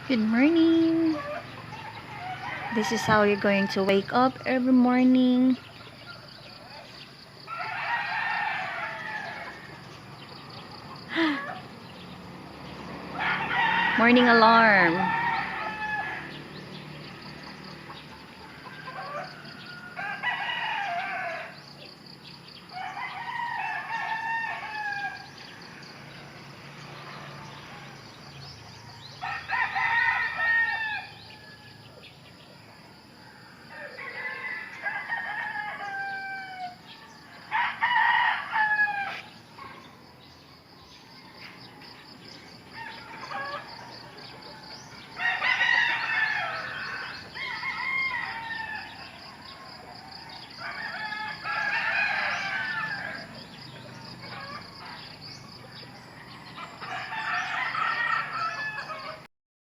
Good morning. This is how you're going to wake up every morning. Morning alarm.